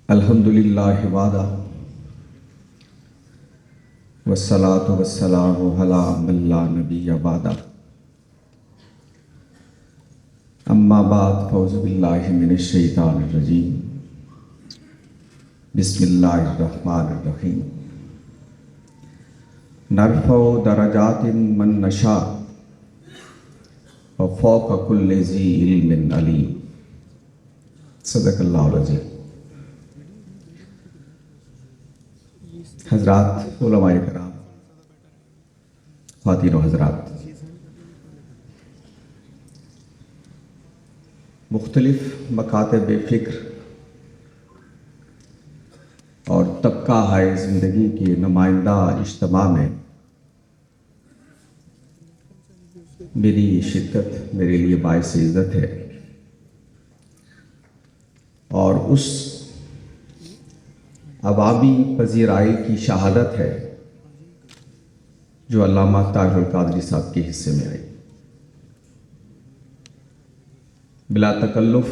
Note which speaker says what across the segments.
Speaker 1: الحمدللہ وحدہ والصلاة والسلام علی من لا نبی بعدہ اما بعد فاعوذ باللہ من الشیطان الرجیم بسم اللہ الرحمن الرحیم نرفع درجات من نشاء وفوق کل ذی علم علیم۔ صدق اللہ العظیم۔ حضرات علماء کرام، خواتین و حضرات، مختلف مکاتب فکر اور طبقہ ہائے زندگی کے نمائندہ اجتماع میں میری شرکت میرے لیے باعث عزت ہے، اور اس عوامی پذیرائی کی شہادت ہے جو علامہ طاہر القادری صاحب کے حصے میں آئی۔ بلا تکلف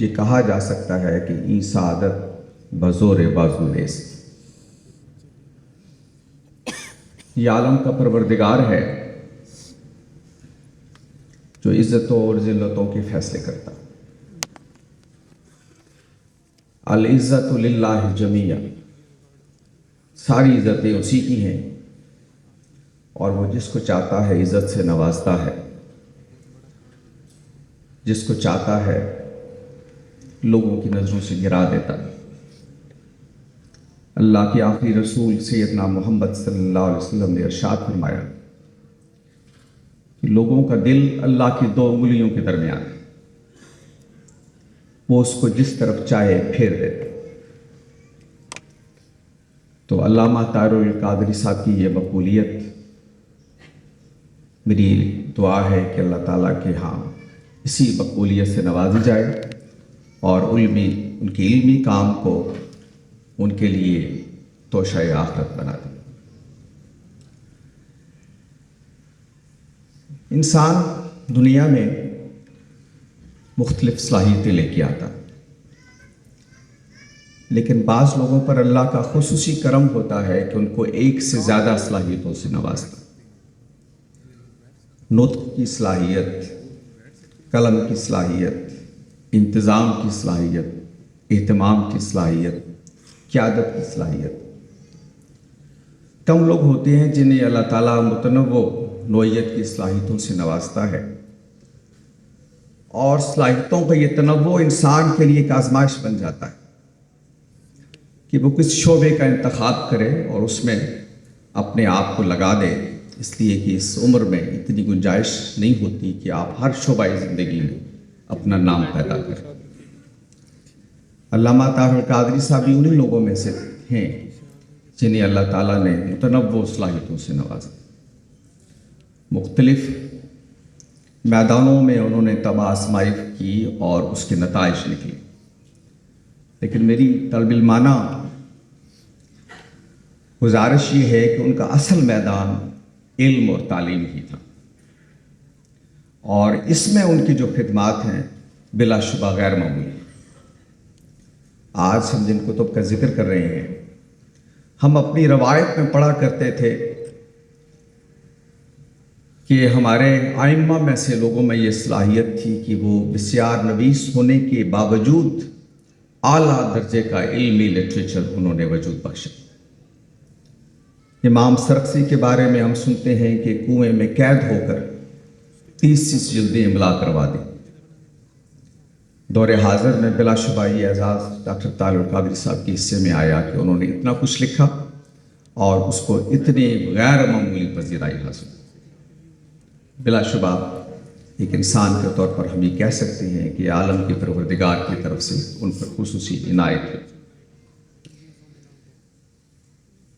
Speaker 1: یہ کہا جا سکتا ہے کہ ای سعادت بزور بازو نیست۔ یہ عالم کا پروردگار ہے جو عزتوں اور ذلتوں کے فیصلے کرتا۔ العزت للہ جمیعا، ساری عزتیں اسی کی ہیں، اور وہ جس کو چاہتا ہے عزت سے نوازتا ہے، جس کو چاہتا ہے لوگوں کی نظروں سے گرا دیتا ہے۔ اللہ کے آخری رسول سیدنا محمد صلی اللہ علیہ وسلم نے ارشاد فرمایا کہ لوگوں کا دل اللہ کی دو انگلیوں کے درمیان ہے، وہ اس کو جس طرف چاہے پھیر دیتے۔ تو علامہ طاہر القادری صاحب کی یہ مقبولیت میری دعا ہے کہ اللہ تعالیٰ کے ہاں اسی مقبولیت سے نوازی جائے، اور ان کے علمی کام کو ان کے لیے توشہ آخرت بنا دے۔ انسان دنیا میں مختلف صلاحیتیں لے کے آتا، لیکن بعض لوگوں پر اللہ کا خصوصی کرم ہوتا ہے کہ ان کو ایک سے زیادہ صلاحیتوں سے نوازتا۔ نطق کی صلاحیت، قلم کی صلاحیت، انتظام کی صلاحیت، اہتمام کی صلاحیت، قیادت کی صلاحیت۔ کم لوگ ہوتے ہیں جنہیں اللہ تعالیٰ متنوع نوعیت کی صلاحیتوں سے نوازتا ہے، اور صلاحیتوں کا یہ تنوع انسان کے لیے ایک آزمائش بن جاتا ہے کہ وہ کس شعبے کا انتخاب کرے اور اس میں اپنے آپ کو لگا دے، اس لیے کہ اس عمر میں اتنی گنجائش نہیں ہوتی کہ آپ ہر شعبہ زندگی میں اپنا نام پیدا کریں۔ علامہ طاہر القادری صاحب بھی انہی لوگوں میں سے ہیں جنہیں اللہ تعالیٰ نے متنوع صلاحیتوں سے نوازا۔ مختلف میدانوں میں انہوں نے طبع آزمائی کی اور اس کے نتائج نکلے، لیکن میری طالب علمانہ گزارش یہ ہے کہ ان کا اصل میدان علم اور تعلیم ہی تھا، اور اس میں ان کی جو خدمات ہیں بلا شبہ غیر معمولی۔ آج ہم جن کتب کا ذکر کر رہے ہیں، ہم اپنی روایت میں پڑھا کرتے تھے کہ ہمارے ائمہ میں سے لوگوں میں یہ صلاحیت تھی کہ وہ بسیار نویس ہونے کے باوجود اعلیٰ درجے کا علمی لٹریچر انہوں نے وجود بخشا۔ امام سرخسی کے بارے میں ہم سنتے ہیں کہ کنویں میں قید ہو کر 30 جلدیں املا کروا دیں۔ دور حاضر میں بلا شبہ یہ اعزاز ڈاکٹر طاہر القادری صاحب کے حصے میں آیا کہ انہوں نے اتنا کچھ لکھا اور اس کو اتنی غیر معمولی پذیرائی حاصل۔ بلا شبہ ایک انسان کے طور پر ہم یہ کہہ سکتے ہیں کہ عالم کے پروردگار کی طرف سے ان پر خصوصی عنایت ہے۔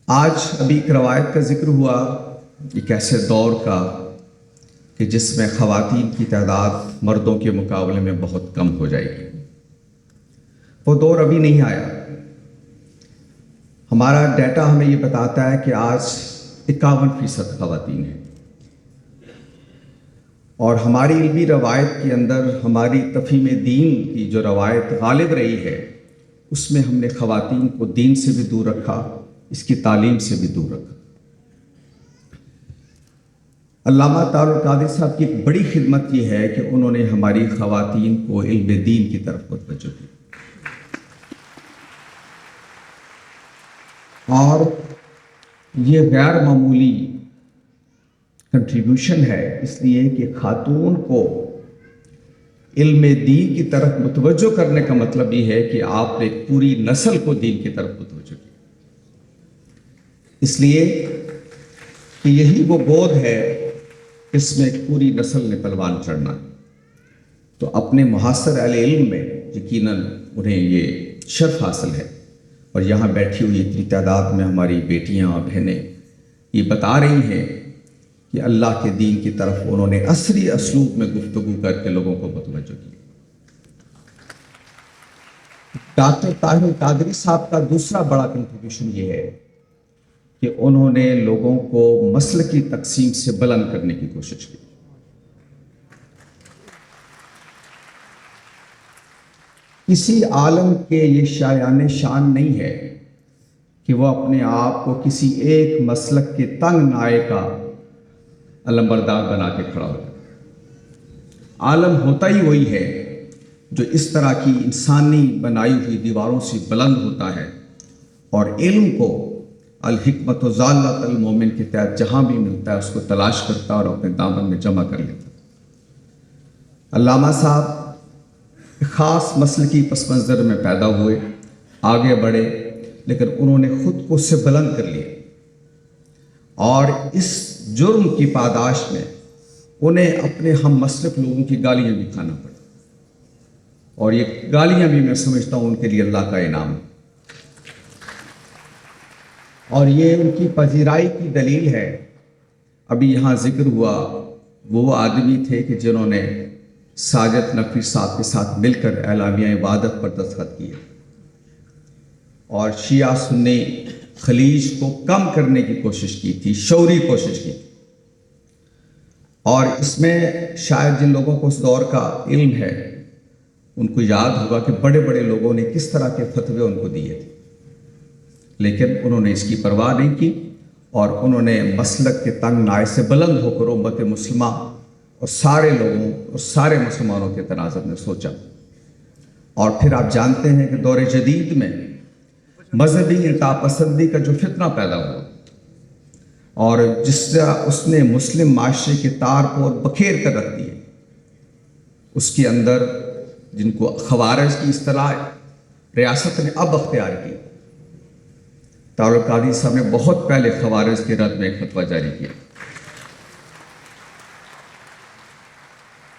Speaker 1: آج ابھی ایک روایت کا ذکر ہوا ایک ایسے دور کا کہ جس میں خواتین کی تعداد مردوں کے مقابلے میں بہت کم ہو جائے گی۔ وہ دور ابھی نہیں آیا۔ ہمارا ڈیٹا ہمیں یہ بتاتا ہے کہ آج 51% خواتین ہیں، اور ہماری علمی روایت کے اندر ہماری تفہیم دین کی جو روایت غالب رہی ہے اس میں ہم نے خواتین کو دین سے بھی دور رکھا، اس کی تعلیم سے بھی دور رکھا۔ علامہ طارق القادری صاحب کی ایک بڑی خدمت یہ ہے کہ انہوں نے ہماری خواتین کو علم دین کی طرف متوجہ کی، اور یہ غیر معمولی کنٹریبیوشن ہے، اس لیے کہ خاتون کو علم دین کی طرف متوجہ کرنے کا مطلب یہ ہے کہ آپ نے پوری نسل کو دین کی طرف متوجہ کیا، اس لیے کہ یہی وہ گود ہے اس میں ایک پوری نسل نے پلوان چڑھنا ہے۔ تو اپنے محاصر اہل علم میں یقیناً انہیں یہ شرف حاصل ہے، اور یہاں بیٹھی ہوئی اتنی تعداد میں ہماری بیٹیاں اور بہنیں یہ بتا رہی ہیں کہ اللہ کے دین کی طرف انہوں نے عصری اسلوب میں گفتگو کر کے لوگوں کو متوجہ کیا۔ ڈاکٹر طاہر القادری صاحب کا دوسرا بڑا کنٹریبیوشن یہ ہے کہ انہوں نے لوگوں کو مسلکی تقسیم سے بلند کرنے کی کوشش کی۔ کسی عالم کے یہ شایان شان نہیں ہے کہ وہ اپنے آپ کو کسی ایک مسلک کے تنگ نائے کا علمبردار بنا کے کھڑا ہو۔ عالم ہوتا ہی وہی ہے جو اس طرح کی انسانی بنائی ہوئی دیواروں سے بلند ہوتا ہے اور علم کو الحکمت و ضالۃ المومن کے تحت جہاں بھی ملتا ہے اس کو تلاش کرتا اور اپنے دامن میں جمع کر لیتا۔ علامہ صاحب خاص مسلکی پس منظر میں پیدا ہوئے، آگے بڑھے، لیکن انہوں نے خود کو اس سے بلند کر لیا، اور اس جرم کی پاداش میں انہیں اپنے ہم مسلک لوگوں کی گالیاں بھی کھانا پڑی، اور یہ گالیاں بھی میں سمجھتا ہوں ان کے لیے اللہ کا انعام ہے، اور یہ ان کی پذیرائی کی دلیل ہے۔ ابھی یہاں ذکر ہوا وہ آدمی تھے کہ جنہوں نے ساجد نقوی صاحب کے ساتھ مل کر اعلامیہ عبادت پر دستخط کیے، اور شیعہ سنی خلیج کو کم کرنے کی کوشش کی تھی، شعوری کوشش کی تھی۔ اور اس میں شاید جن لوگوں کو اس دور کا علم ہے ان کو یاد ہوگا کہ بڑے بڑے لوگوں نے کس طرح کے فتوے ان کو دیے تھے، لیکن انہوں نے اس کی پرواہ نہیں کی، اور انہوں نے مسلک کے تنگ نائے سے بلند ہو کر امت مسلمہ اور سارے لوگوں اور سارے مسلمانوں کے تناظر میں سوچا۔ اور پھر آپ جانتے ہیں کہ دور جدید میں مذہبی انتہا پسندی کا جو فتنہ پیدا ہوا، اور جس طرح اس نے مسلم معاشرے کے تار کو بکھیر کر رکھ دیے، اس کے اندر جن کو خوارج کی اصطلاح ریاست نے اب اختیار کی، طارق القادری صاحب نے بہت پہلے خوارج کے رد میں ایک فتویٰ جاری کیا۔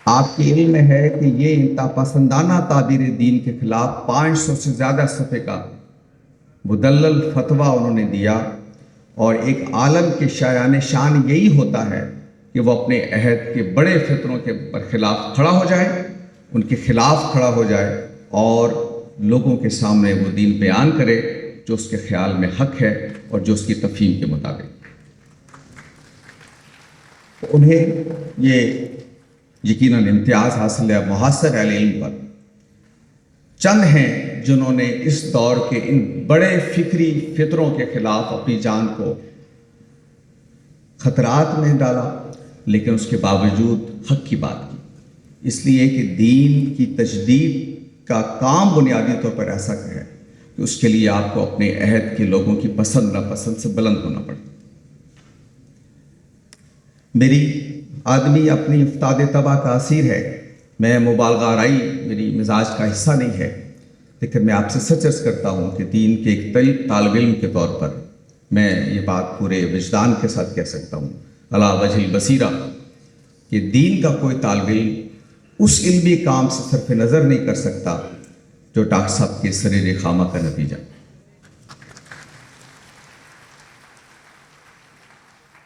Speaker 1: آپ کے علم میں ہے کہ یہ انتہا پسندانہ تعبیر دین کے خلاف 500 سے زیادہ صفحے کا مدلل فتویٰ انہوں نے دیا، اور ایک عالم کے شایان شان یہی ہوتا ہے کہ وہ اپنے عہد کے بڑے فتنوں کے خلاف کھڑا ہو جائے، ان کے خلاف کھڑا ہو جائے، اور لوگوں کے سامنے وہ دین بیان کرے جو اس کے خیال میں حق ہے اور جو اس کی تفہیم کے مطابق۔ انہیں یہ یقیناً امتیاز حاصل ہے محاصر اہل علم پر۔ چند ہیں جنہوں نے اس دور کے ان بڑے فکری فطروں کے خلاف اپنی جان کو خطرات میں ڈالا، لیکن اس کے باوجود حق کی بات کی، اس لیے کہ دین کی تجدید کا کام بنیادی طور پر ایسا ہے کہ اس کے لیے آپ کو اپنے عہد کے لوگوں کی پسند ناپسند سے بلند ہونا پڑتا۔ میری آدمی اپنی افتاد طبع کا اسیر ہے، میں مبالغہ آرائی میری مزاج کا حصہ نہیں ہے، لیکن میں آپ سے سچ عرض کرتا ہوں کہ دین کے ایک طالب علم کے طور پر میں یہ بات پورے وجدان کے ساتھ کہہ سکتا ہوں علی وجہ البصیرہ کہ دین کا کوئی طالب علم اس علمی کام سے صرف نظر نہیں کر سکتا جو ڈاکٹر صاحب کے سریر خامہ کا نتیجہ۔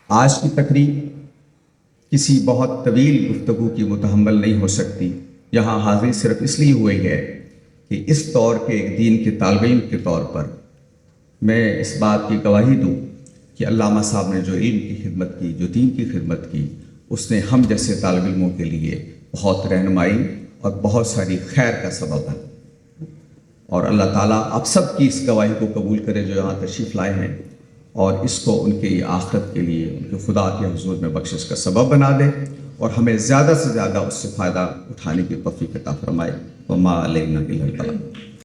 Speaker 1: آج کی تقریب کسی بہت طویل گفتگو کی متحمل نہیں ہو سکتی، یہاں حاضری صرف اس لیے ہوئی ہے کہ اس دور کے ایک دین کے طالب علم کے طور پر میں اس بات کی گواہی دوں کہ علامہ صاحب نے جو علم کی خدمت کی، جو دین کی خدمت کی، اس نے ہم جیسے طالب علموں کے لیے بہت رہنمائی اور بہت ساری خیر کا سبب ہے، اور اللہ تعالیٰ آپ سب کی اس گواہی کو قبول کرے جو یہاں تشریف لائے ہیں، اور اس کو ان کی آخرت کے لیے ان کے خدا کے حضور میں بخشش کا سبب بنا دے، اور ہمیں زیادہ سے زیادہ اس سے فائدہ اٹھانے کی توفیق عطا فرمائے۔ وما علینا الا البلاغ۔